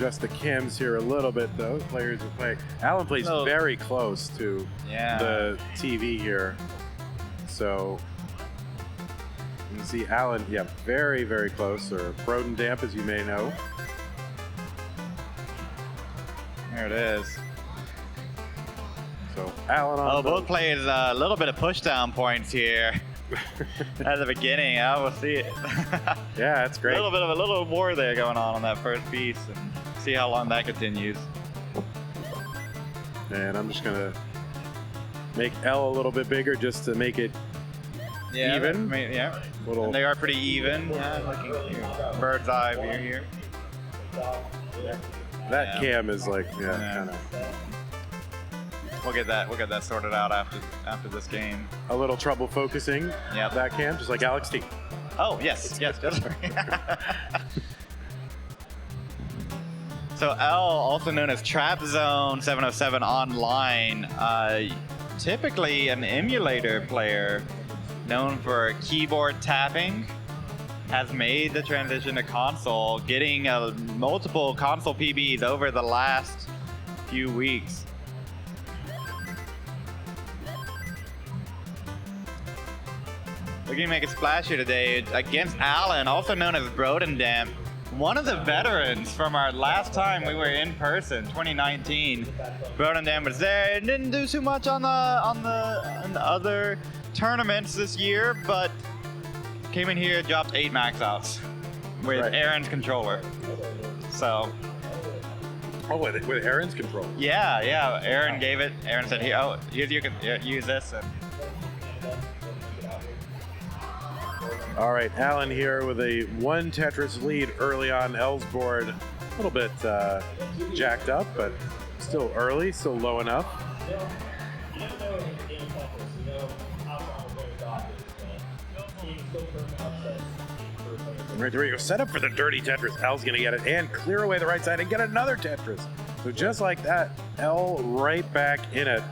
adjust the cams here a little bit, though. Players will play. Alan plays very close to the TV here. So you can see Alan, very, very close, or Broden Damp, as you may know. There it is. So Alan on both players a little bit of push down points here at the beginning. I will see it. Yeah, that's great. A little war there going on that first piece, and see how long that continues. And I'm just gonna make L a little bit bigger just to make it even. And they are pretty even. Yeah, looking bird's eye view here. That cam is like, kind of. We'll get that sorted out after this game. A little trouble focusing that cam, just like Alex T. Oh, yes. So L, also known as Trap Zone 707 Online, typically an emulator player known for keyboard tapping, has made the transition to console, getting multiple console PBs over the last few weeks. Looking to make a splash here today against Alan, also known as Broden Damp, one of the veterans from our last time we were in person, 2019. Broden Damp was there and didn't do too much on the other tournaments this year, but came in here, dropped 8 max outs with Aaron's controller. So. Oh, with Aaron's controller? Yeah. Aaron gave it. Aaron said, "Here, you can use this." And all right, Alan here with a 1 Tetris lead early on L's board. A little bit jacked up, but still early, still low enough. Right, there we go. Set up for the dirty Tetris. L's going to get it and clear away the right side and get another Tetris. So just like that, L right back in it.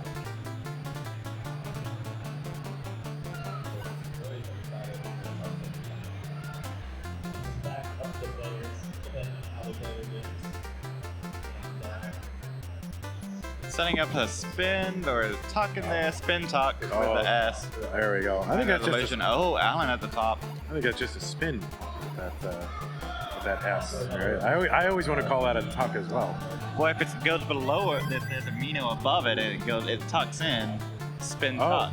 setting up a spin or a tuck in there, spin tuck with the S. There we go. I think that's just Alan at the top. I think that's just a spin with that S. Right? I always want to call that a tuck as well. Well, if it goes below it, if there's a Mino above it, and it tucks in, spin tuck.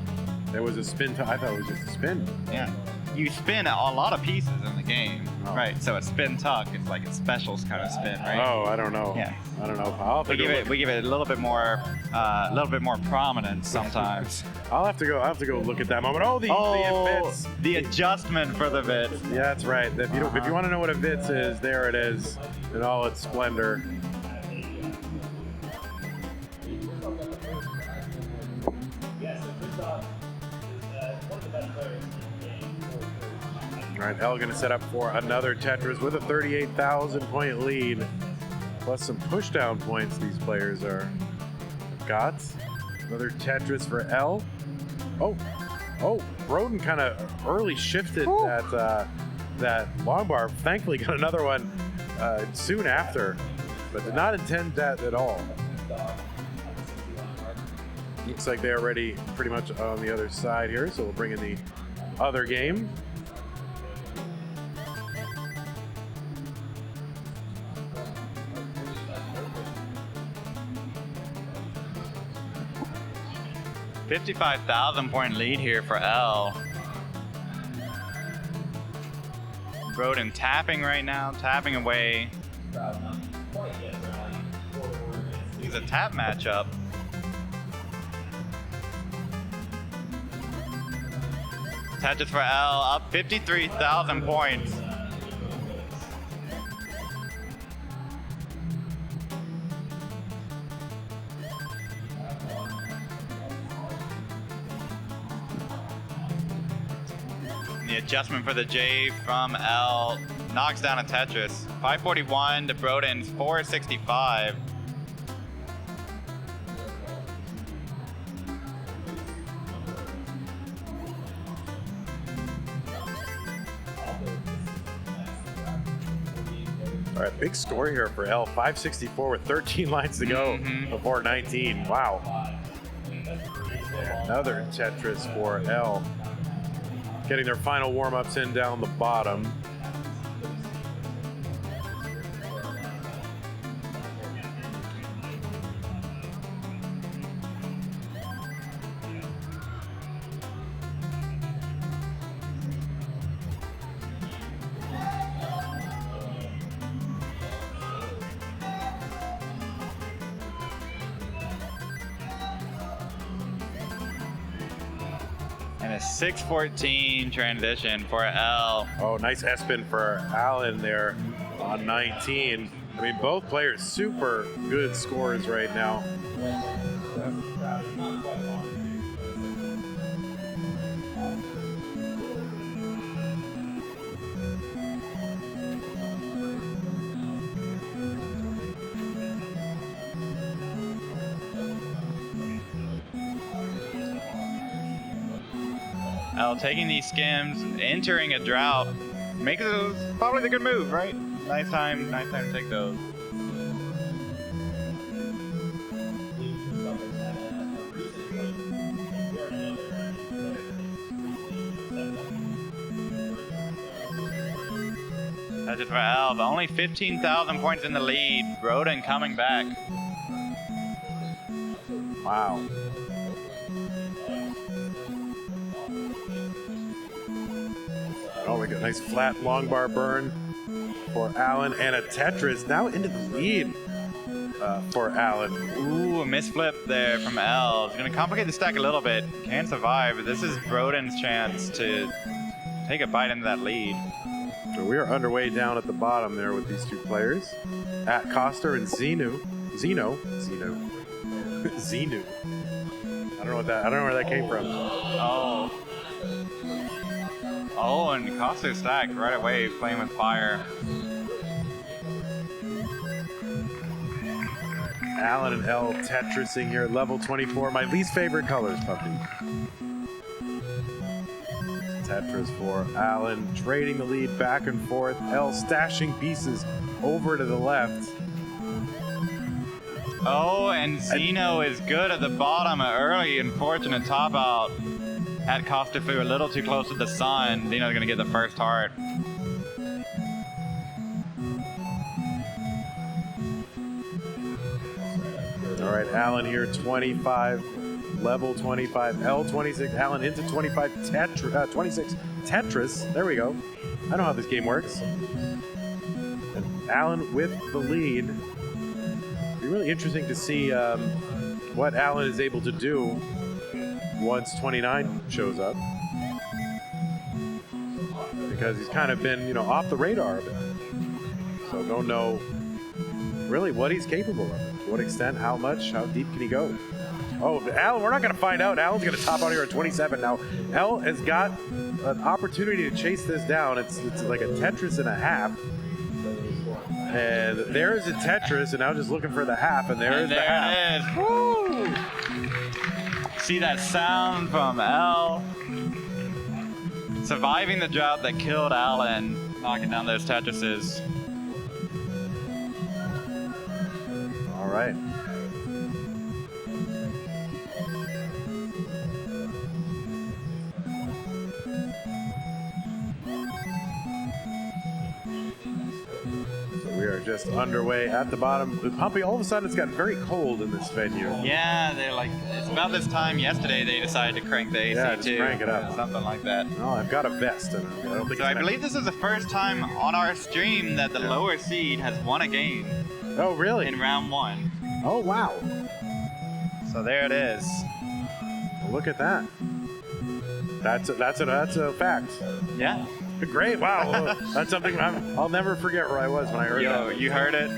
There was a spin tuck. I thought it was just a spin. Yeah. You spin a lot of pieces in the game, right? So a spin tuck is like a specials kind of spin, right? Oh, I don't know. Yeah, I don't know. We give it a little bit more prominence sometimes. I'll have to go look at that moment. Oh, the bits. The adjustment for the bits. Yeah, that's right. If you want to know what a bits is, there it is in all its splendor. All right, L going to set up for another Tetris with a 38,000 point lead, plus some pushdown points these players are got. Another Tetris for L. Oh, Broden kind of early shifted that long bar. Thankfully got another one soon after, but did not intend that at all. Looks like they're already pretty much on the other side here, so we'll bring in the other game. $55,000 point lead here for L. Broden tapping right now, tapping away. He's a tap matchup. Tetris for L, up 53,000 points. The adjustment for the J from L knocks down a Tetris. 541 to Broden's 465. All right, big score here for L. 564 with 13 lines to go before 19. Wow. Another Tetris for L. Getting their final warm-ups in down the bottom. And a 6-14 transition for L. Oh, nice S-spin for Alan there on 19. I mean, both players super good scores right now. L taking these skims, entering a drought, makes it probably the good move, right? Nice time to take those. That's it for L, but only 15,000 points in the lead. Broden coming back. Wow. Oh, we got a nice flat long bar burn for Alan and a Tetris now into the lead for Alan. Ooh, a misflip there from L. It's going to complicate the stack a little bit. Can survive, but this is Broden's chance to take a bite into that lead. So we are underway down at the bottom there with these two players. At Coster and Zenu. Zeno. I don't know where that came from. Oh, and Costa stack right away, playing with fire. Alan and L Tetrising here at level 24. My least favorite colors, puppy. Tetris for Alan, trading the lead back and forth. L stashing pieces over to the left. Oh, and Zeno is good at the bottom. An early unfortunate top out. Had Kostafu a little too close to the sun. Zeno's gonna get the first heart. All right, Alan here, 25, level 25, L26, Alan into 25, 26, Tetris. There we go. I know how this game works. And Alan with the lead. It'll be really interesting to see what Alan is able to do once 29 shows up, because he's kind of been, off the radar a bit. So don't know really what he's capable of. To what extent, how much, how deep can he go? Oh, Alan, we're not going to find out. Alan's going to top out here at 27 now. L has got an opportunity to chase this down. It's like a Tetris and a half. And there's a Tetris, and now just looking for the half, and there's the half. It is. Woo! See that sound from L. Surviving the drought that killed Alan, knocking down those Tetrises. All right. We are just underway at the bottom. Pumpy, all of a sudden it's gotten very cold in this venue. Yeah, they're like, it's about this time yesterday they decided to crank the AC just too. crank it up. Something like that. Oh, I've got a vest. And I don't think So I believe this is the first time on our stream that the lower seed has won a game. Oh, really? In round 1. Oh, wow. So there it is. Well, look at that. That's a fact. Yeah. Great! Wow, that's something I'll never forget where I was when I heard that. Yo, you heard it.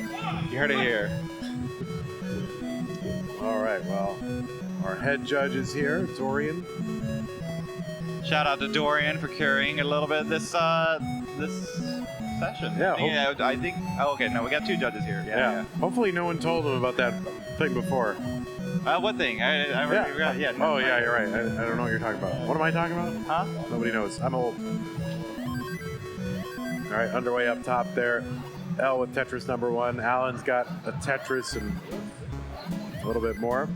You heard it here. All right. Well, our head judge is here, Dorian. Shout out to Dorian for carrying a little bit this session. Yeah. I think. Oh, okay. No, we got 2 judges here. Yeah. Hopefully, no one told him about that thing before. What thing? Yeah. Oh, yeah. You're right. I don't know what you're talking about. What am I talking about? Huh? Nobody knows. I'm old. All right, underway up top there. L with Tetris number 1. Alan's got a Tetris and a little bit more.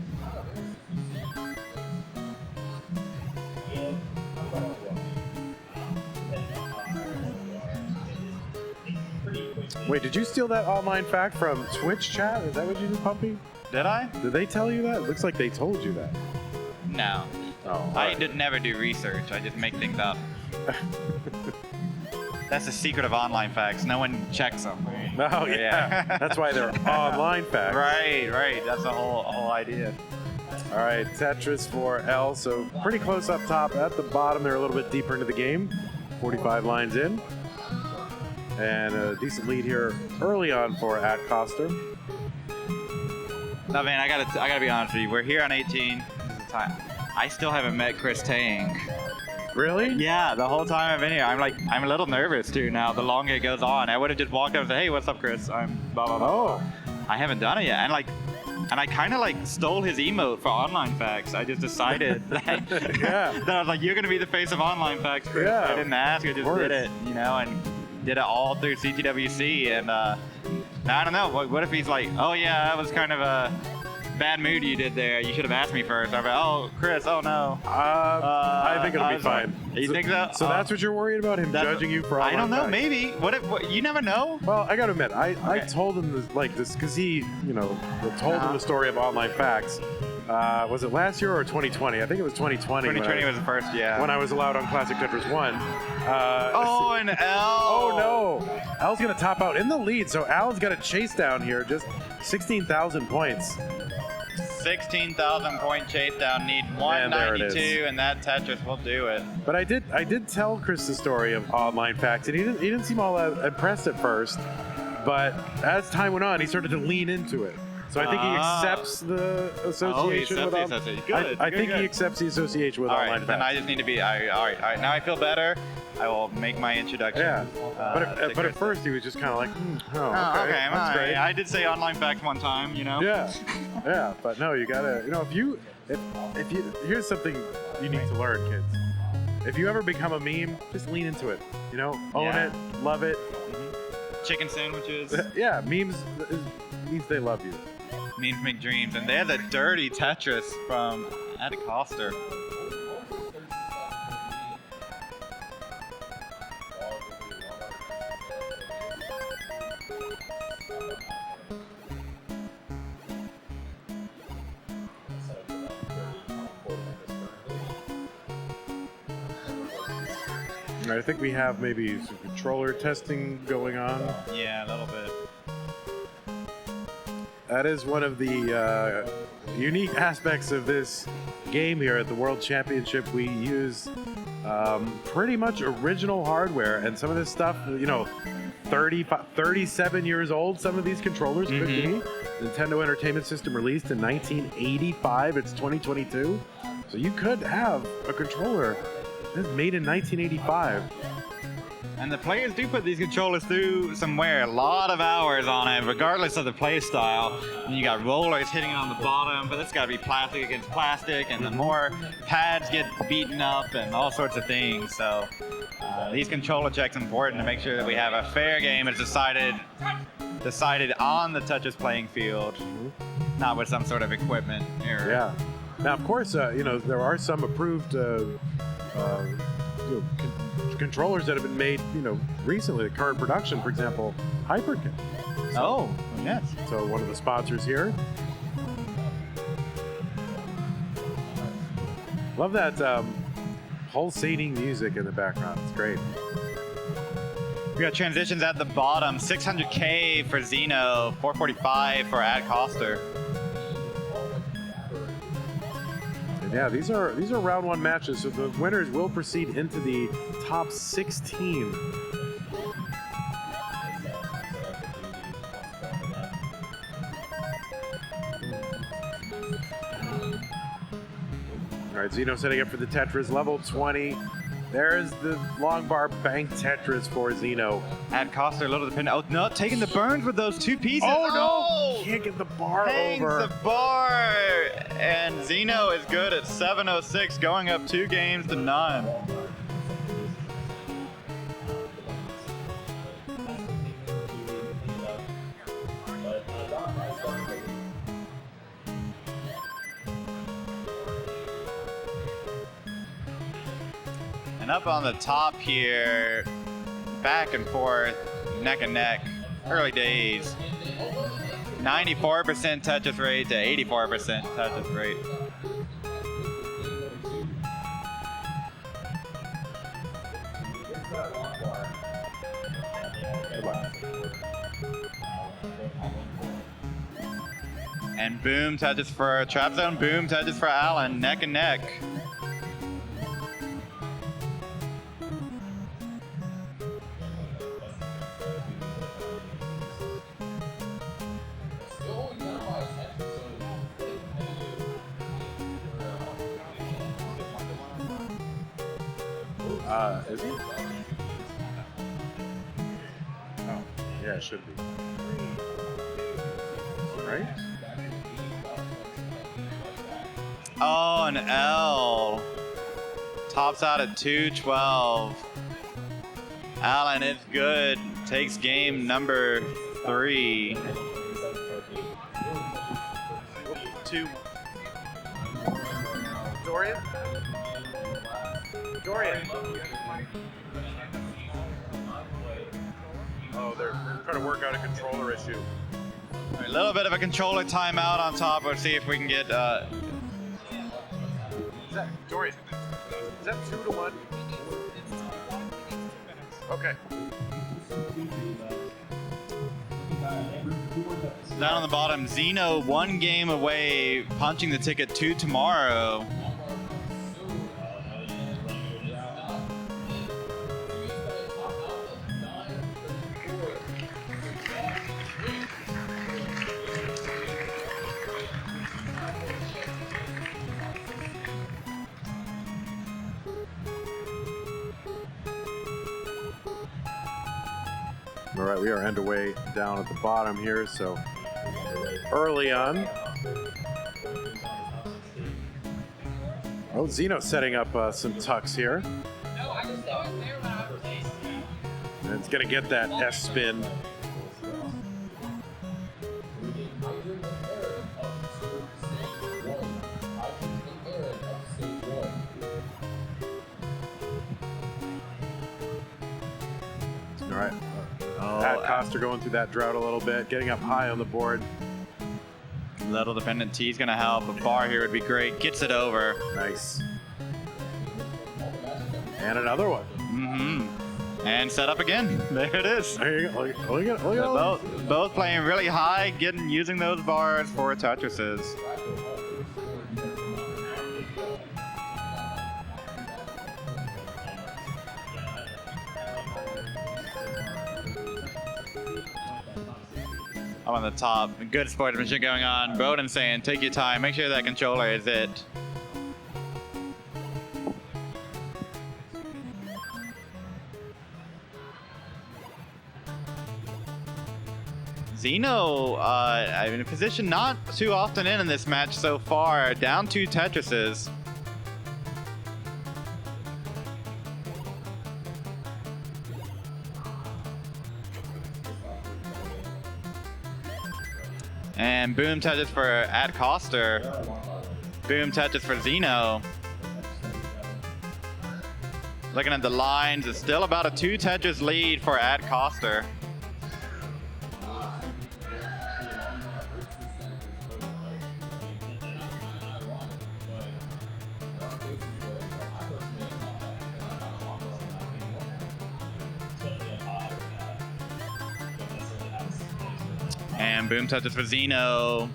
Wait, did you steal that online fact from Twitch chat? Is that what you did, Pumpy? Did I? Did they tell you that? It looks like they told you that. No. Oh, I never do research. I just make things up. That's the secret of online facts. No one checks them. Oh, yeah. That's why they're online facts. Right. That's the whole idea. All right, Tetris for L. So pretty close up top. At the bottom, they're a little bit deeper into the game. 45 lines in. And a decent lead here early on for Coster. No, man, I gotta be honest with you. We're here on 18. This is the time. I still haven't met Chris Tang. Really? Yeah, the whole time I've been here, I'm a little nervous too now. The longer it goes on, I would have just walked up and said, "Hey, what's up, Chris? I'm blah blah blah." Oh. I haven't done it yet, and I kind of stole his emote for online facts. I just decided that, that I was like, "You're gonna be the face of online facts, Chris." Yeah, I didn't ask, I just did it, and did it all through CTWC, and I don't know. What if he's like, "Oh yeah, that was kind of a bad mood you did there. You should have asked me first." I'm like, "Oh, Chris, oh no." I think it'll be fine. You think so? So that's what you're worried about, him judging you for online I don't know, facts? maybe. What you never know. Well, I gotta admit, I told him this because he, told him the story of online facts. Was it last year or 2020? I think it was 2020. 2020 was the first, yeah. When I was allowed on Classic Tetris 1. And L. Oh no! Al's gonna top out in the lead, so Al's got a chase down here, just 16,000 points. 16,000 point chase down, need 192, and that Tetris will do it. But I did tell Chris the story of online facts, and he didn't seem all that impressed at first. But as time went on, he started to lean into it. So I think he accepts the association with online facts. I think he accepts the association with online facts. Then I just need to be, all right. Now I feel better. I will make my introduction. Yeah. But at first he was just kind of like, okay, that's great. I did say online facts one time, Yeah. Yeah. But no, you gotta, if you, here's something you need to learn, kids. If you ever become a meme, just lean into it. Own it, love it. Mm-hmm. Chicken sandwiches. Yeah, memes means they love you. Memes make dreams, and they're the dirty Tetris from Coster. I think we have maybe some controller testing going on. Yeah, a little bit. That is one of the unique aspects of this game here at the World Championship. We use pretty much original hardware, and some of this stuff, 37 years old, some of these controllers could be. Nintendo Entertainment System released in 1985. It's 2022. So you could have a controller that's made in 1985. And the players do put these controllers through some wear, a lot of hours on it, regardless of the play style. And you got rollers hitting it on the bottom, but it's got to be plastic against plastic, and the more pads get beaten up and all sorts of things. So these controller checks are important to make sure that we have a fair game that's decided on the Tetris playing field, not with some sort of equipment error. Yeah. Now, of course, there are some approved controllers that have been made, recently, the current production, for example, Hyperkin. Oh, yes. So one of the sponsors here. Love that pulsating music in the background. It's great. We got transitions at the bottom. 600K for Xeno, 445 for Coster. Yeah, these are round one matches, so the winners will proceed into the top 16. All right, Xeno setting up for the Tetris, level 20. There's the long bar bank Tetris for Xeno. Coster a little dependent. Oh, no, taking the burns with those two pieces. Oh, no! Can't get the bar Hangs over. the bar. And Xeno is good at 706, going up 2 games to none. And up on the top here, back and forth, neck and neck, early days. 94% Tetris rate to 84% Tetris rate. And boom Tetris for Trap Zone, boom Tetris for Alan, neck and neck. Is he? Oh, yeah, it should be. Right? Oh, an L. Tops out at 212. Alan is good. Takes game number 3. 2. Dorian? Dorian. Oh, they're trying to work out a controller issue. A little bit of a controller timeout on top. Let's see if we can get. Is that Dorian? Is that 2 to 1? Okay. Down on the bottom, Zeno 1 game away, punching the ticket to tomorrow. All right, we are underway down at the bottom here, so early on. Oh, Zeno setting up some tucks here. And it's gonna get that S spin. All right. Pat Coster going through that drought a little bit, getting up high on the board. Little dependent T is going to help. A bar here would be great. Gets it over. Nice. And another one. Mm-hmm. And set up again. There it is. There you go. Look at Both playing really high, using those bars for Tetrises. Up on the top, good sportsmanship going on. Bowden saying, take your time, make sure that controller is it. Zeno, in a position not too often in this match so far, down 2 Tetrises. And boom Tetris for at Coster. Boom Tetris for Zeno. Looking at the lines, it's still about a 2 Tetris lead for at Coster. And boom Tetris for Zeno.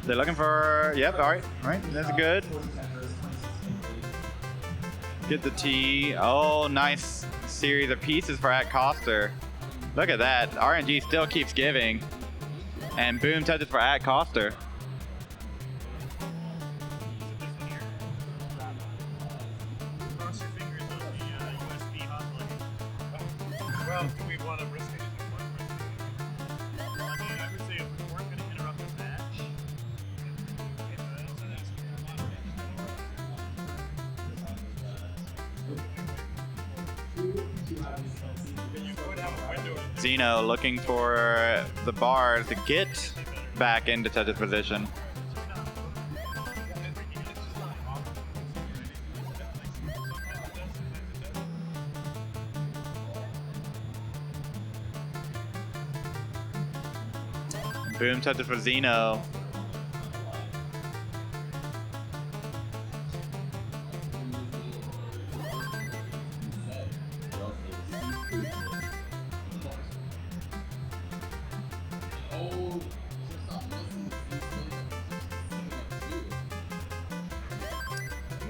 They're looking for, yep, all right, that's good. Get the T. Oh, nice series of pieces for at Coster. Look at that, RNG still keeps giving. And boom Tetris for at Coster. Well, do we want to risk it? I mean, I would say if we weren't going to interrupt the match. Zeno looking for the bars to get back into Tetris position. Boom Tetris for Zeno.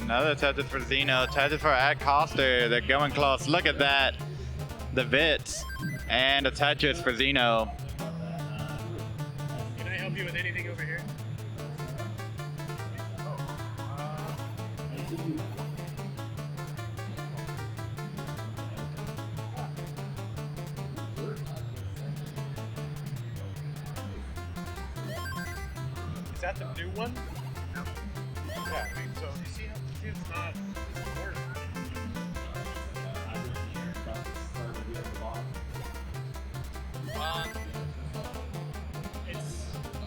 Another Tetris for Zeno, Tetris for Ad Coster. They're going close. Look at that. The Vits and a Tetris for Zeno. Can I help you with anything over here? Is that the new one? No. Yeah, I mean, so you see how it's not working.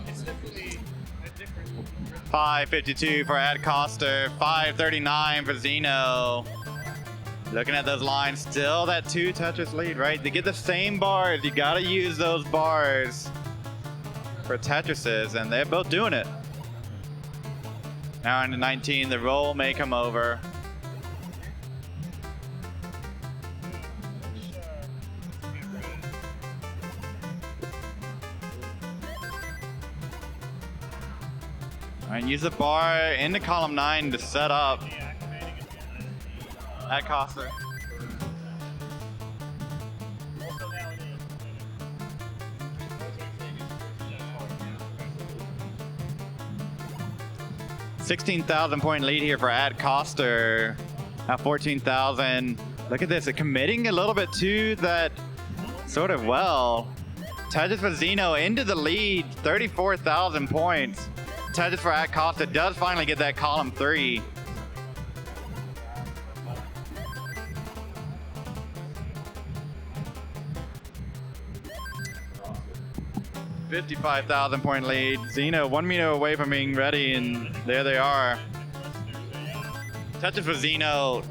It's definitely a different. 552 for Ad Coster, 539 for Zeno. Looking at those lines, still that 2 Tetris lead, right? To get the same bars, you gotta use those bars for Tetrises, and they're both doing it. Now into 19, the roll may come over. All right, use the bar into column 9 to set up at Coster. $16,000 point lead here for Ad Coster at 14,000. Look at this, committing a little bit to that sort of well. Tetris for Zeno into the lead, 34,000 points. Tetris for Ad Coster does finally get that column 3. $55,000 point lead. Zeno 1 meter away from being ready, and there they are. Tetris for Zeno.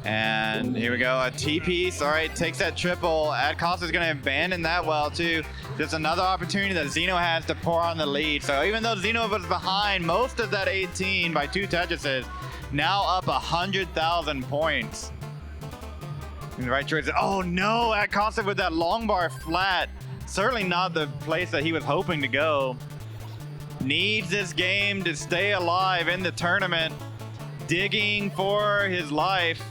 And here we go, a T-piece. All right, takes that triple. Ad Costa is going to abandon that well, too. Just another opportunity that Zeno has to pour on the lead. So even though Zeno was behind most of that 18 by 2 Tetrises, now up 100,000 points. In the right choice. Oh no, Ad Costa with that long bar flat. Certainly not the place that he was hoping to go. Needs this game to stay alive in the tournament. Digging for his life.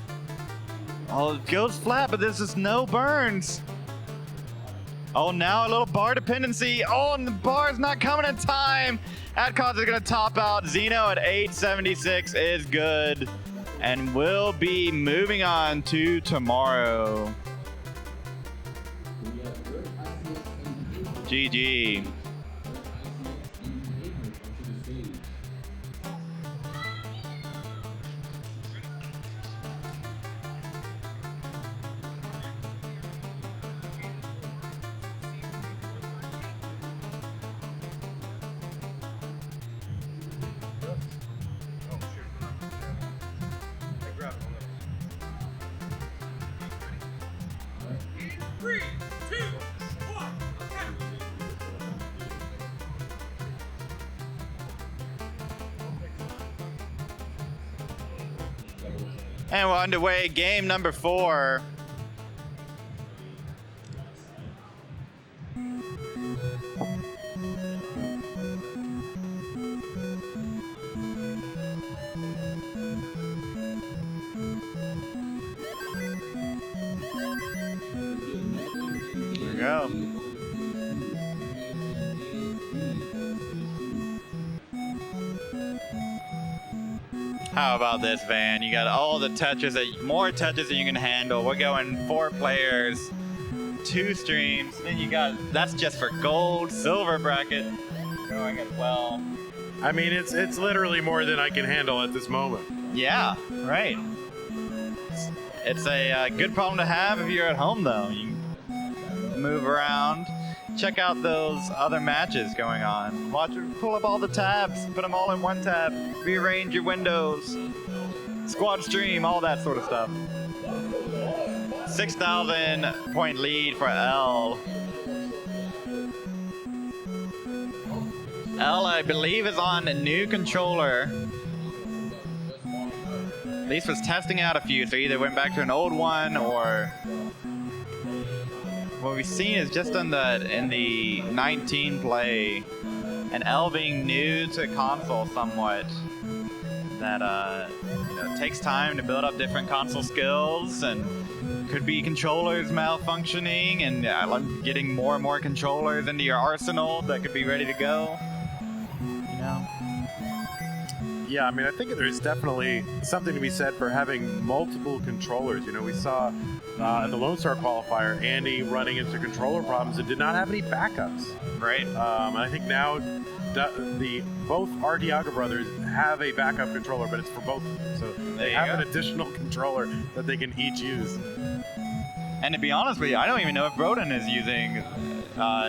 Oh, it goes flat, but this is no burns. Oh, now a little bar dependency. Oh, and the bar is not coming in time. Ad Costa is going to top out. Zeno at 876 is good. And we'll be moving on to tomorrow. GG. And we're underway, game number 4. Here we go. How about this, Van? You got all the touches, more touches than you can handle. We're going 4 players, 2 streams. Then you got, that's just for gold, silver bracket going as well. I mean, it's literally more than I can handle at this moment. Yeah, right. It's a good problem to have if you're at home, though. You can move around, check out those other matches going on. Watch, pull up all the tabs, put them all in one tab, rearrange your windows, squad stream, all that sort of stuff. 6,000 point lead for L. L, I believe, is on a new controller. At least was testing out a few, so either went back to an old one or what we've seen is just in the 19 play, and L being new to console somewhat, that you know, takes time to build up different console skills, and could be controllers malfunctioning, and getting more and more controllers into your arsenal that could be ready to go. You know. Yeah, I mean, I think there's definitely something to be said for having multiple controllers. You know, we saw in the Lone Star qualifier, Andy running into controller problems and did not have any backups. Right. And I think now both Arteaga brothers have a backup controller, but it's for both of them. So they have an additional controller that they can each use. And to be honest with you, I don't even know if Broden is using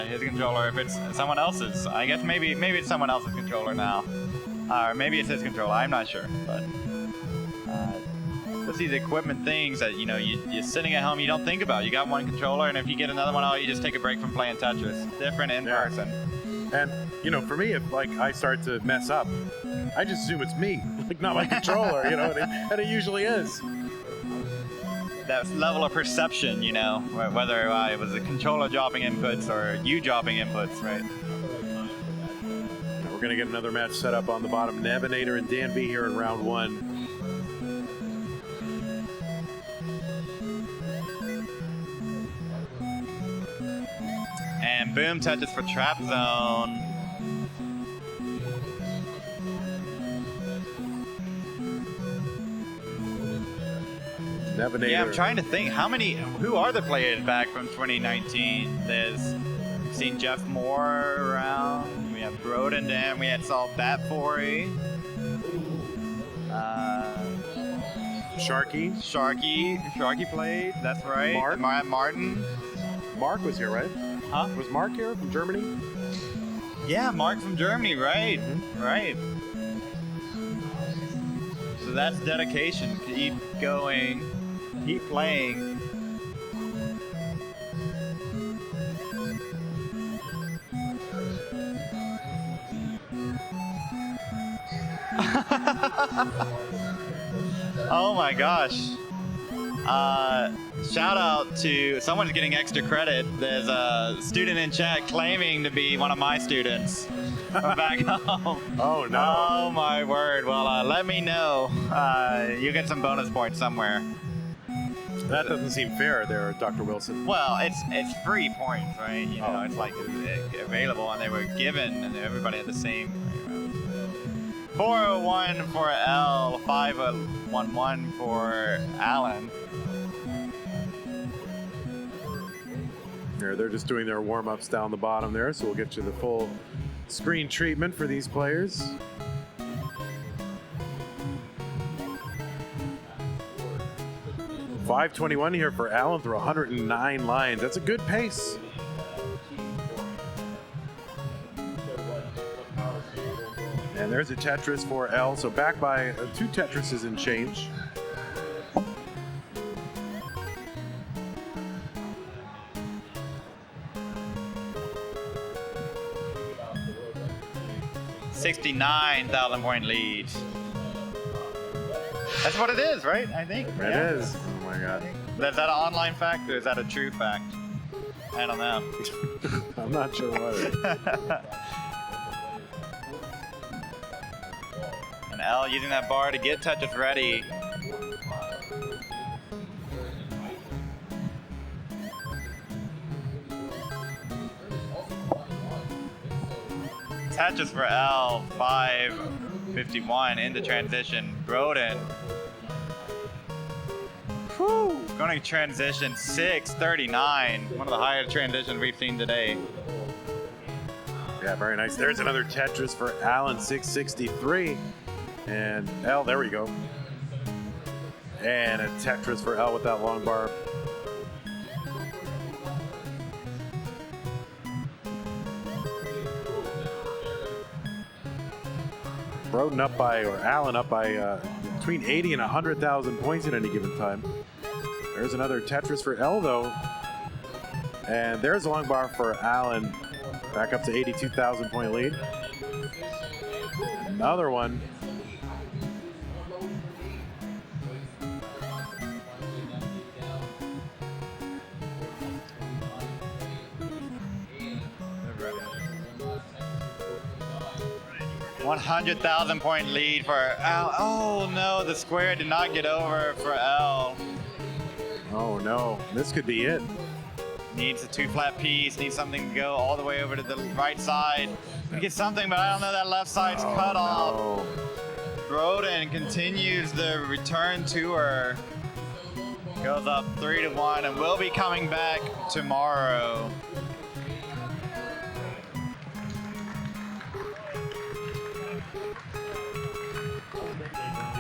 his controller, if it's someone else's. I guess maybe it's someone else's controller now. Or maybe it's his controller, I'm not sure. But it's these equipment things that, you know, you're sitting at home, you don't think about. You got one controller, and if you get another one out, you just take a break from playing Tetris. Different in person. And, you know, for me, if, like, I start to mess up, I just assume it's me, like, not my controller, you know, and it usually is. That level of perception, you know, whether it was the controller dropping inputs or you dropping inputs, right? We're going to get another match set up on the bottom. Nevinator and Dan V here in round one. And boom, touches for Trap Zone. Nevinator. Yeah, I'm trying to think who are the players back from 2019? We've seen Jeff Moore around, we have Broden Dan, we had Saul Batfory. Sharky played, that's right. Martin. Mark was here, right? Huh? Was Mark here from Germany? Yeah, Mark from Germany, right. Right. So that's dedication. Keep going. Keep playing. Oh my gosh. Shout out to someone's getting extra credit. There's a student in chat claiming to be one of my students from back home. Oh no. Oh my word. Well, let me know. You get some bonus points somewhere. That doesn't seem fair there, Dr. Wilson. Well, it's free points, right? You know, it's like available, and they were given, and everybody had the same. 401 for L, 511 for Alan. They're just doing their warm-ups down the bottom there, so we'll get you the full screen treatment for these players. .521 here for Alan through 109 lines. That's a good pace. And there's a Tetris for L, so back by 2 Tetrises and change. $69,000 point lead. That's what it is, right? I think. It is. Oh my god. Is that an online fact or is that a true fact? I don't know. I'm not sure what it is. And L using that bar to get Tetris ready. Tetris for L, 551 into transition. Broden. Whew. Going to transition 639. One of the highest transitions we've seen today. Yeah, very nice. There's another Tetris for Alan, 663. And L, there we go. And a Tetris for L with that long bar. Broden up by, or Alan up by between 80 and 100,000 points at any given time. There's another Tetris for L, though. And there's a long bar for Alan. Back up to 82,000 point lead. Another one. $100,000 point lead for Al. Oh no, the square did not get over for L. Oh no, this could be it. Needs a 2-flat piece, needs something to go all the way over to the right side. We get something, but I don't know, that left side's cut off. Broden continues the return tour. Goes up 3-1 and will be coming back tomorrow.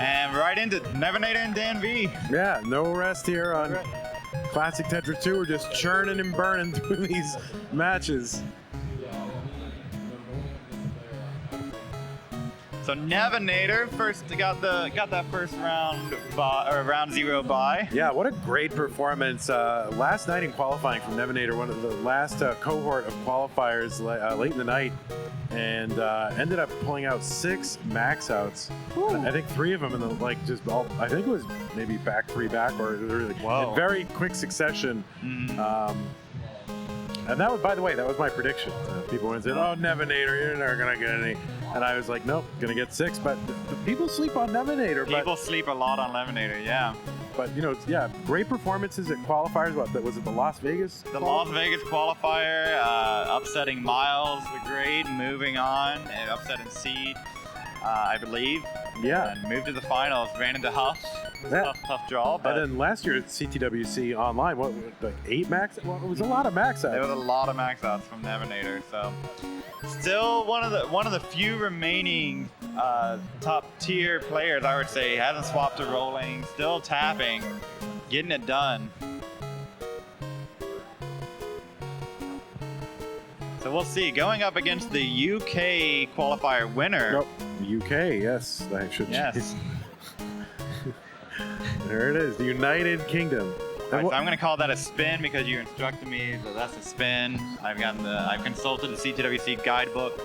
And right into Nevinator and Dan V. Yeah, no rest here on Classic Tetris 2. We're just churning and burning through these matches. So Nevinator first got that first round round 0 bye. Yeah, what a great performance last night in qualifying from Nevinator, one of the last cohort of qualifiers late in the night, and ended up pulling out 6 max outs. I think 3 of them in the I think it was maybe back 3 back or really in very quick succession. And that was, by the way, that was my prediction. People went and said, "Oh, Nevinator, you're never gonna get any," and I was like, "Nope, gonna get 6." But people sleep on Nevinator. People sleep a lot on Nevinator, yeah. But you know, yeah, great performances at qualifiers. What was it? The Las Vegas? The Las Vegas qualifier, upsetting Miles the Great, moving on, and upsetting Seed, I believe. Yeah. And moved to the finals, ran into Huff. Tough draw. But and then last year at CTWC online, what, like 8 max? Well, it was a lot of max outs. There was a lot of max outs from Nevinator. So still one of the few remaining top tier players, I would say, hasn't swapped to rolling, still tapping, getting it done. So we'll see. Going up against the UK qualifier winner. Nope. UK, yes, I should. Yes. There it is, the United Kingdom. Right, so I'm going to call that a spin because you instructed me that that's a spin. I've consulted the CTWC guidebook,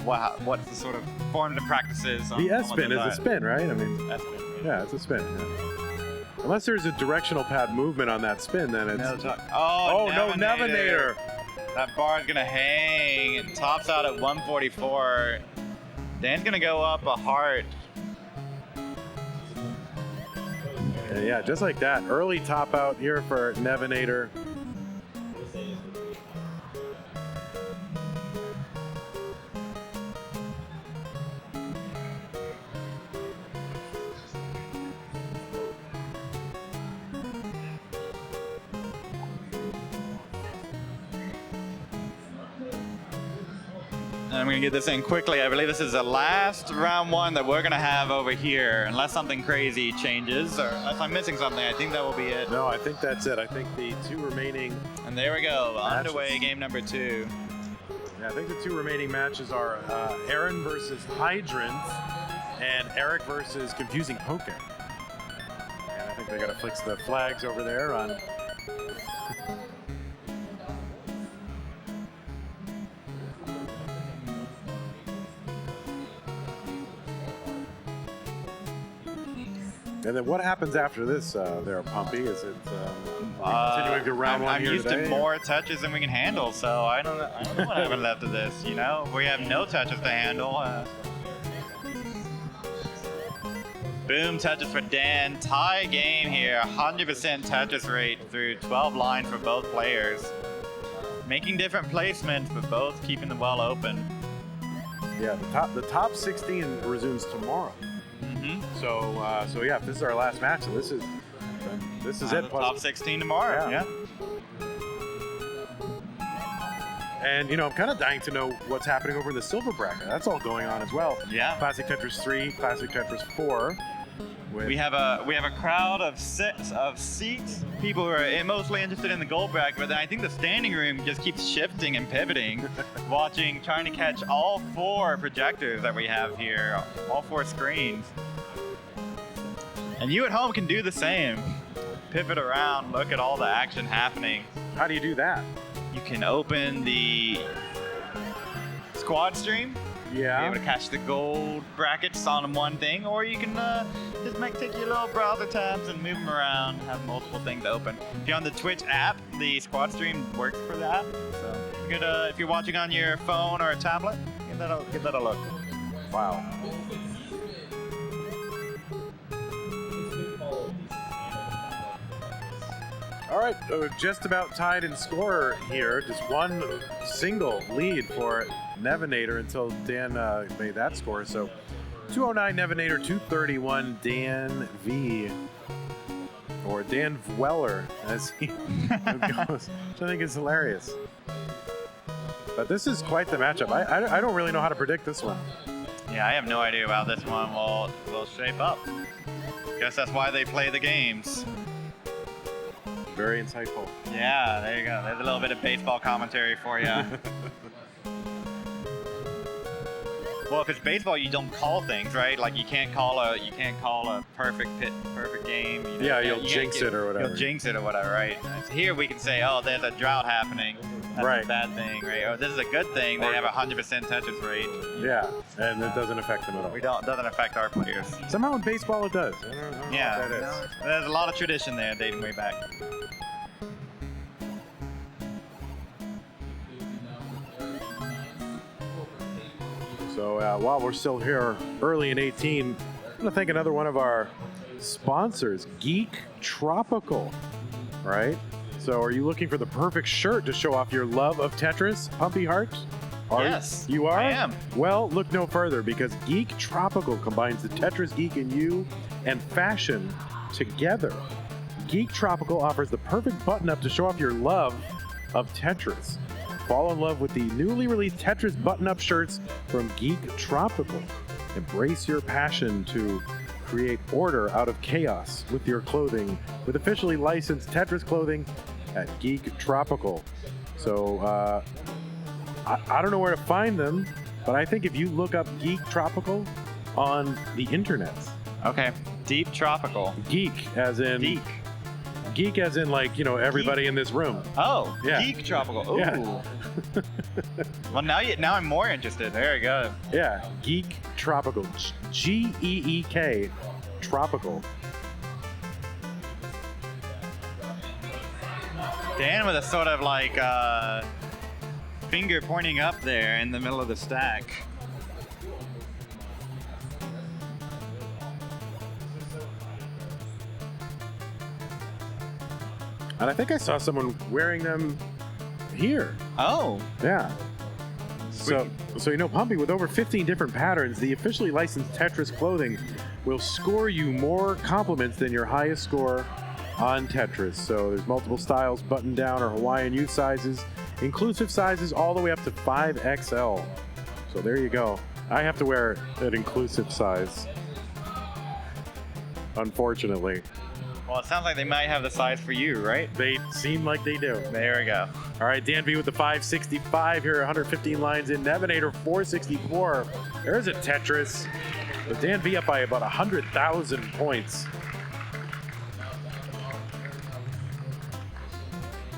what's the sort of formative practices. The S spin is a spin, right? I mean, S-spin, yeah, it's a spin. Yeah. Unless there's a directional pad movement on that spin, then it's. Oh, no, Nevinator. That bar is going to hang and tops out at 144. Dan's going to go up a heart. Yeah, just like that. Early top out here for Nevinator. I'm going to get this in quickly. I believe this is the last round 1 that we're going to have over here, unless something crazy changes, or unless I'm missing something. I think that will be it. No, I think that's it. I think the 2 remaining. And there we go, matches. Underway, game number 2. Yeah, I think the 2 remaining matches are Aaron versus Hydrant and Eric versus Confusing Poker. And I think they got to fix the flags over there on. And then what happens after this, there, Pumpy? Is it continuing to round 1 here I'm used today? to more touches than we can handle, so I don't know what happens after this. You know, we have no touches to handle. Boom, touches for Dan. Tie game here, 100% touches rate through 12 lines for both players. Making different placements, but both keeping the well open. Yeah, the top 16 resumes tomorrow. So yeah, if this is our last match, this is it. Top 16 tomorrow. Yeah. And you know, I'm kind of dying to know what's happening over in the silver bracket. That's all going on as well. Yeah. Classic Tetris 3, Classic Tetris 4. We have a crowd of seats. People who are mostly interested in the gold bracket, but then I think the standing room just keeps shifting and pivoting, trying to catch all 4 projectors that we have here, all 4 screens. And you at home can do the same. Pivot around, look at all the action happening. How do you do that? You can open the squad stream. Yeah. Be able to catch the gold brackets on one thing, or you can just take your little browser tabs and move them around, have multiple things open. If you're on the Twitch app, the squad stream works for that. So you could, if you're watching on your phone or a tablet, give that a look. Wow. All right, just about tied in score here. Just one single lead for Nevinator until Dan made that score. So 209 Nevinator, 231 Dan V, or Dan Weller, as he goes, which I think is hilarious. But this is quite the matchup. I don't really know how to predict this one. Yeah, I have no idea about this one. Will shape up. Guess that's why they play the games. Very insightful. Yeah, there you go. There's a little bit of baseball commentary for you. Well, if it's baseball, you don't call things, right? Like you can't call a perfect game. You'll jinx it or whatever. You'll jinx it or whatever, right? Here we can say, oh, there's a drought happening. That's right. a bad thing, right? Or this is a good thing. They have 100% Tetris rate. Yeah, and it doesn't affect them at all. It doesn't affect our players. Somehow in baseball it does. I don't know what that is. There's a lot of tradition there dating way back. So while we're still here early in 18, I'm going to thank another one of our sponsors, Geek Tropical, right? So are you looking for the perfect shirt to show off your love of Tetris, Pumpy Heart? Yes, you are? I am. Well, look no further, because Geek Tropical combines the Tetris geek in you and fashion together. Geek Tropical offers the perfect button-up to show off your love of Tetris. Fall in love with the newly released Tetris button-up shirts from Geek Tropical. Embrace your passion to create order out of chaos with your clothing, with officially licensed Tetris clothing at Geek Tropical. So, I don't know where to find them, but I think if you look up Geek Tropical on the internet. Okay, Deep Tropical. Geek, as in... Geek as in, like, everybody Geek. In this room. Oh, yeah. Geek Tropical. Ooh. Yeah. Well, now I'm more interested. There you go. Yeah, Geek Tropical. Geek Tropical. Dan with a sort of like finger pointing up there in the middle of the stack. And I think I saw someone wearing them here. Oh. Yeah. So Pumpy, with over 15 different patterns, the officially licensed Tetris clothing will score you more compliments than your highest score on Tetris. So there's multiple styles, button down or Hawaiian youth sizes, inclusive sizes all the way up to 5XL. So there you go. I have to wear an inclusive size, unfortunately. Well, it sounds like they might have the size for you, right? They seem like they do. There we go. All right, Dan V with the 565 here, 115 lines in. Nevinator 464. There's a Tetris. But Dan V up by about 100,000 points.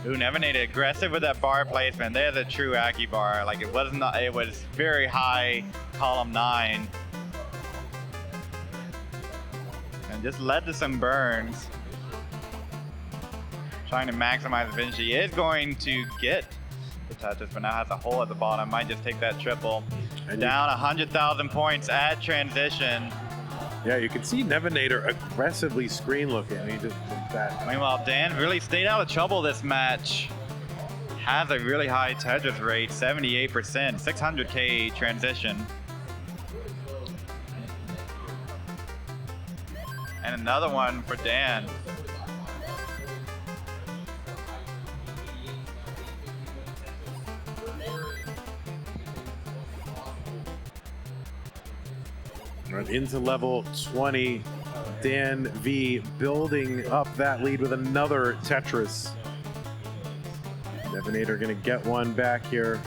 Ooh, Nevinator aggressive with that bar placement. There's a true Aki bar. Like it was very high, column 9. And just led to some burns. Trying to maximize the finish. He is going to get the Tetris, but now has a hole at the bottom. Might just take that triple. And down 100,000 points at transition. Yeah, you can see Nevinator aggressively screen looking. He just did that. Meanwhile, Dan really stayed out of trouble this match. Has a really high Tetris rate, 78%, 600K transition. And another one for Dan. Right into level 20. Dan V building up that lead with another Tetris. Nevinator gonna get one back here.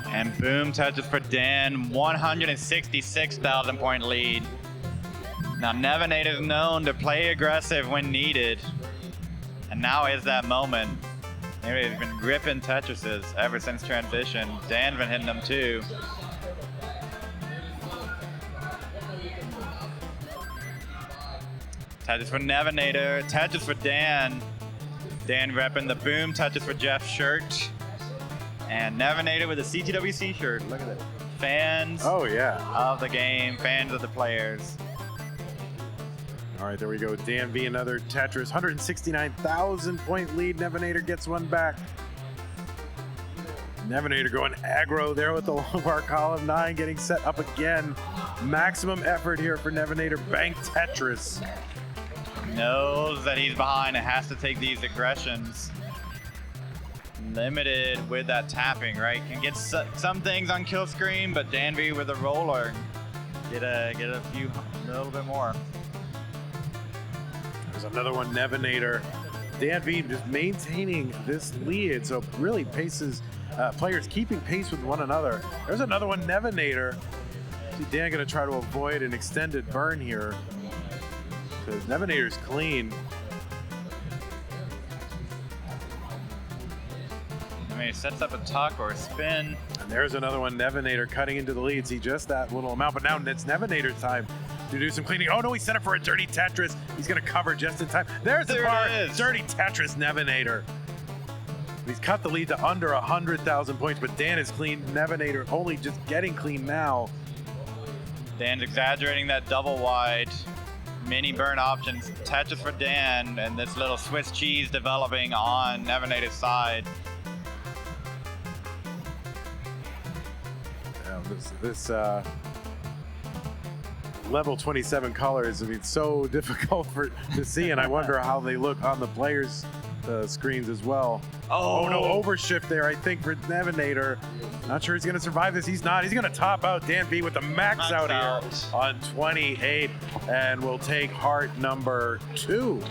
And boom, Tetris for Dan, 166,000 point lead. Now, Nevenator is known to play aggressive when needed. And now is that moment. Maybe he's been ripping Tetrises ever since transition. Dan's been hitting them too. Tetris for Nevenator, Tetris for Dan. Dan repping the boom Tetris for Jeff's shirt. And Nevenator with a CTWC shirt. Look at it. Fans of the game, fans of the players. All right, there we go. Dan V, another Tetris. 169,000 point lead. Nevenator gets one back. Nevenator going aggro there with the low bar column 9, getting set up again. Maximum effort here for Nevenator. Bank Tetris. Knows that he's behind and has to take these aggressions. Limited with that tapping, right? Can get some things on kill screen, but Dan V with a roller. Get a little bit more. There's another one, Nevenator. Dan V just maintaining this lead, so really paces, players keeping pace with one another. There's another one, Nevenator. See Dan gonna try to avoid an extended burn here. Because Nevenator's clean. I mean, he sets up a tuck or a spin. And there's another one, Nevenator cutting into the lead. See just that little amount, but now it's Nevenator's time to do some cleaning. Oh no, he set up for a dirty Tetris. He's gonna cover just in time. There's the bar, dirty Tetris Nevenator. He's cut the lead to under 100,000 points, but Dan is clean. Nevenator only just getting clean now. Dan's exaggerating that double wide. Mini burn options. Tetris for Dan, and this little Swiss cheese developing on Nevenator's side. Yeah, this level 27 colors, I mean, so difficult to see, and I wonder how they look on the players' screens as well. Oh no, overshift there, I think, for Nevenator. Not sure he's gonna survive this. He's not. He's gonna top out Dan V with the max out here on 28, and we'll take heart number 2.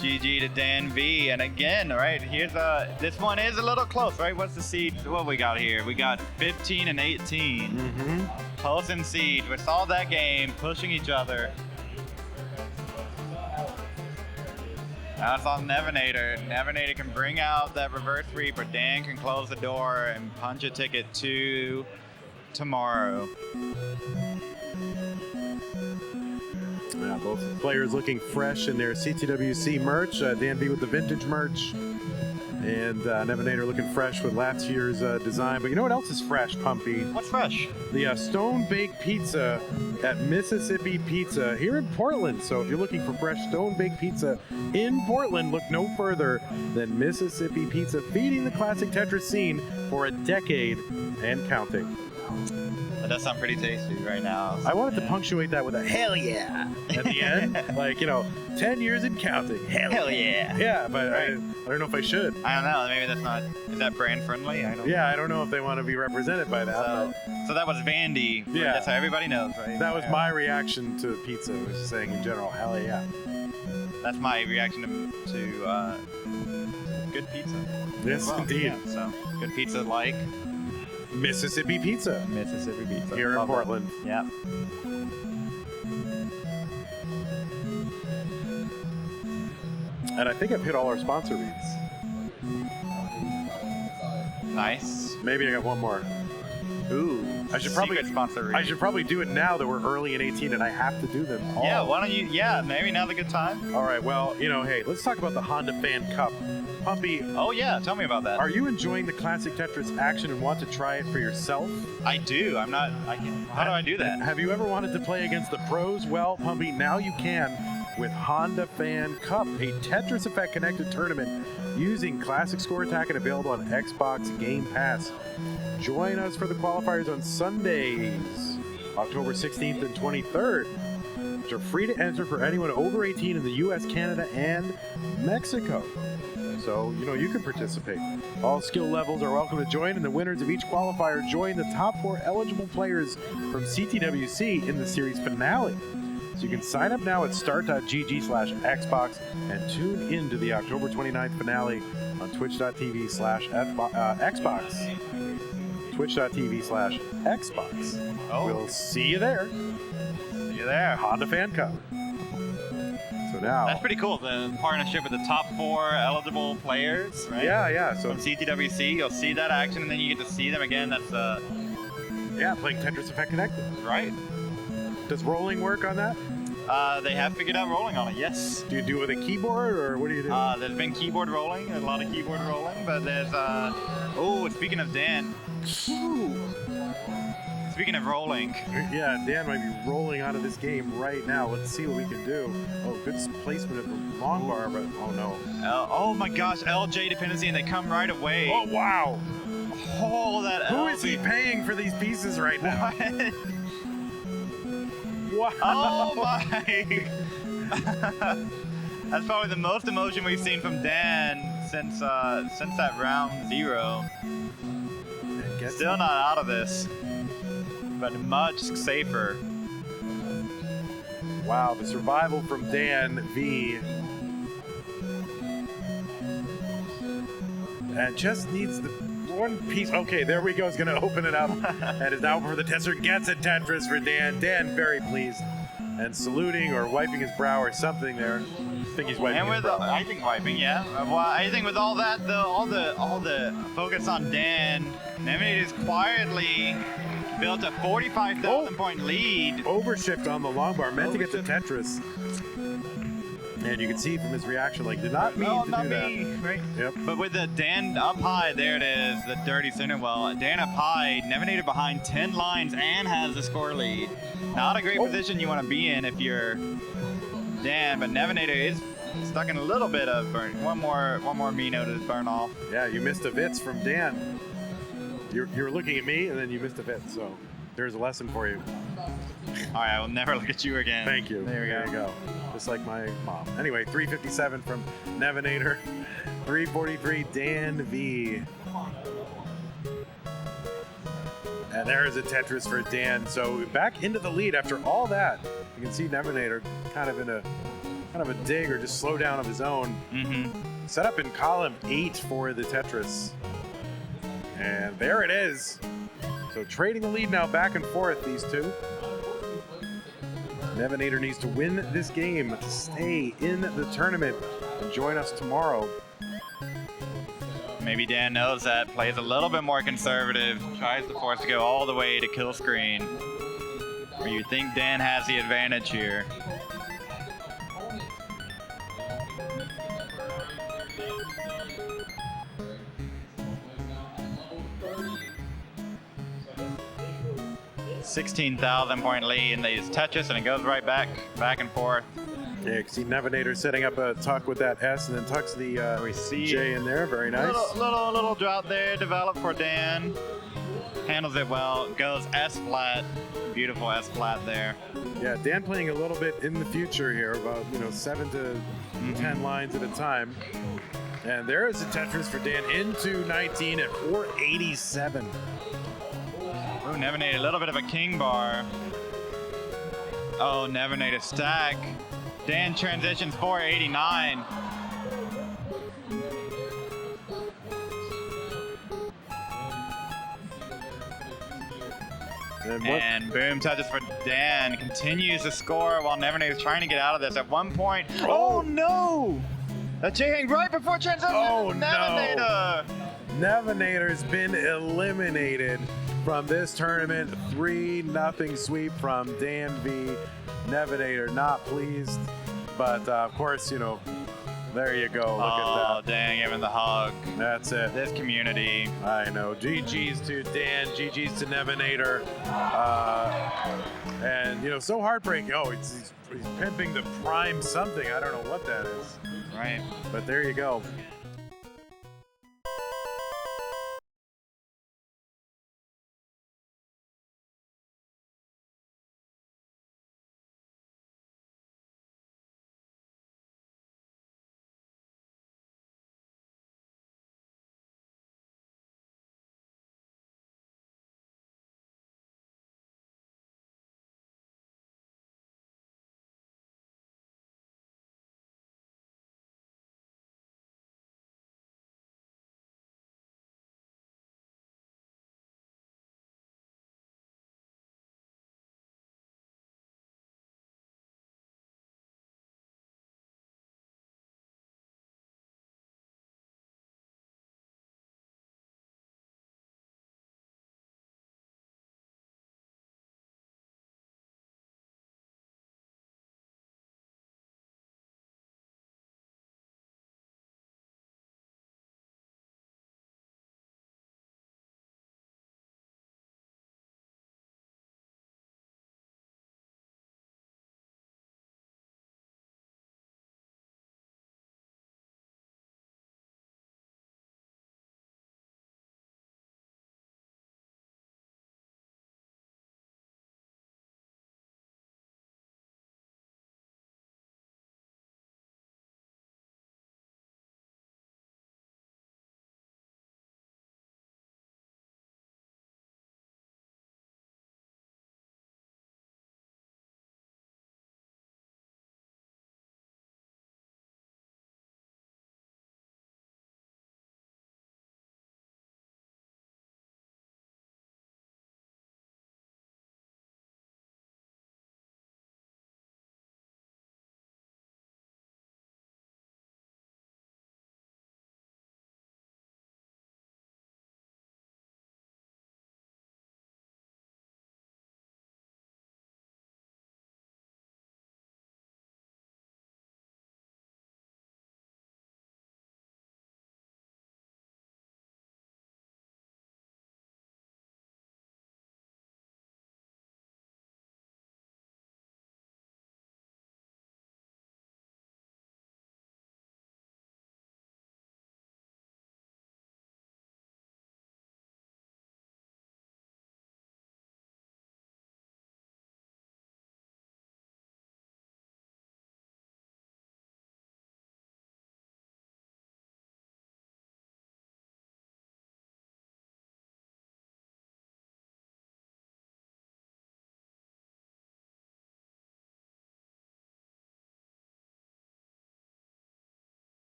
GG to Dan V, and again, right, here's this one is a little close, right? What's the seed? What we got here? We got 15 and 18. Close in seed. We saw that game, pushing each other. Now it's on Nevenator. Nevenator can bring out that reverse sweep, or Dan can close the door and punch a ticket to tomorrow. Yeah, both players looking fresh in their CTWC merch. Dan V with the vintage merch, and Nevenator looking fresh with last year's design. But you know what else is fresh, Pumpy? What's fresh? The Stone Baked Pizza at Mississippi Pizza here in Portland. So if you're looking for fresh Stone Baked Pizza in Portland, look no further than Mississippi Pizza, feeding the classic Tetris scene for a decade and counting. That does sound pretty tasty right now. I wanted to punctuate that with a hell yeah at the end. Like, 10 years and counting. Hell yeah. Yeah, but right. I don't know if I should. I don't know. Maybe that's not. Is that brand friendly? I don't know if they want to be represented by that. So that was Vandy. Yeah. That's how everybody knows, right? That was my reaction to pizza, was just saying in general, hell yeah. That's my reaction to good pizza. Yes, well, indeed. Yeah, so good pizza like Mississippi Pizza. Mississippi Pizza. Here in Portland. Yeah. And I think I've hit all our sponsor reads. Nice. Maybe I got one more. Ooh. I should probably do it now that we're early in 18 and I have to do them all. Yeah, why don't you? Yeah, maybe now's a good time. All right, well, hey, let's talk about the Honda Fan Cup. Pumpy. Oh yeah, tell me about that. Are you enjoying the Classic Tetris action and want to try it for yourself? I do. I'm not. How do I do that? Have you ever wanted to play against the pros? Well, Pumpy, now you can with Honda Fan Cup, a Tetris Effect connected tournament using Classic Score Attack and available on Xbox Game Pass. Join us for the qualifiers on Sundays, October 16th and 23rd, which are free to enter for anyone over 18 in the US, Canada, and Mexico. So, you can participate. All skill levels are welcome to join, and the winners of each qualifier join the top 4 eligible players from CTWC in the series finale. So you can sign up now at start.gg/Xbox and tune into the October 29th finale on twitch.tv/Xbox. Twitch.tv/Xbox. Oh. We'll see you there. You're there. Honda fan cup. So now. That's pretty cool. The partnership with the top 4 eligible players, right? Yeah. So from CTWC, you'll see that action, and then you get to see them again. That's yeah, playing Tetris Effect Connected. Right. Does rolling work on that? They have figured out rolling on it. Yes. Do you do it with a keyboard, or what do you do? There's been keyboard rolling, a lot of keyboard rolling, but there's oh, speaking of Dan. Speaking of rolling. Yeah, Dan might be rolling out of this game right now. Let's see what we can do. Oh, good placement of the long bar, but oh no. Oh my gosh, LJ dependency, and they come right away. Oh wow. Oh, that Who is he paying for these pieces right now? What? Wow. Oh my. That's probably the most emotion we've seen from Dan since that round 0. Still not out of this, but much safer. Wow, the survival from Dan V. And just needs the one piece. Okay, there we go. He's going to open it up. And is now for the tester. Gets a Tetris for Dan. Dan very pleased and saluting or wiping his brow or something there. I think he's wiping his brow. I think wiping, yeah. Well, I think with all that, though, all the focus on Dan, Nemenator's quietly built a 45,000 point lead. Overshift on the long bar, meant to get to Tetris. And you can see from his reaction, like, did not mean to do that. Right? Yep. But with the Dan up high, there it is, the dirty center well. Dan up high, Nemenator behind 10 lines and has the score lead. Not a great position you want to be in if you're Dan, but Nemenator is stuck in a little bit of burn. One more Mino to burn off. Yeah, you missed a Vitz from Dan. You're looking at me, and then you missed a Vitz, so there's a lesson for you. All right, I will never look at you again. Thank you. There you go. Just like my mom. Anyway, 357 from Nevenator. 343 Dan V. And there is a Tetris for Dan. So back into the lead after all that. You can see Nevenator kind of in a dig or just slow down of his own. Set up in column 8 for the Tetris. And there it is. So trading the lead now back and forth, these two. Nevenator needs to win this game to stay in the tournament and join us tomorrow. Maybe Dan knows that, plays a little bit more conservative, tries to force to go all the way to kill screen. Where you think Dan has the advantage here. $16,000 point lead in these Tetris, and it goes right back and forth. Yeah, you can see Nevenator setting up a tuck with that S and then tucks the J in there. Very nice. Little drought there developed for Dan. Handles it well. Goes S flat. Beautiful S flat there. Yeah, Dan playing a little bit in the future here, about 7 to 10 lines at a time. And there is a Tetris for Dan into 19 at 487. Oh, Nevenator, a little bit of a king bar. Oh, Nevenator stack. Dan transitions 489. And boom, touches for Dan. Continues to score while Nevenator's trying to get out of this. At one point, oh no! A J-hang right before transition. Oh Nevenator. No! Nevenator's been eliminated from this tournament. 3-0 sweep from Dan V. Nevenator not pleased, but of course, there you go. Look at that. Oh, dang, giving the hug. That's it. This community. I know. GG's to Dan, GG's to Nevenator. And, so heartbreaking. Oh, he's pimping the prime something. I don't know what that is. Right. But there you go.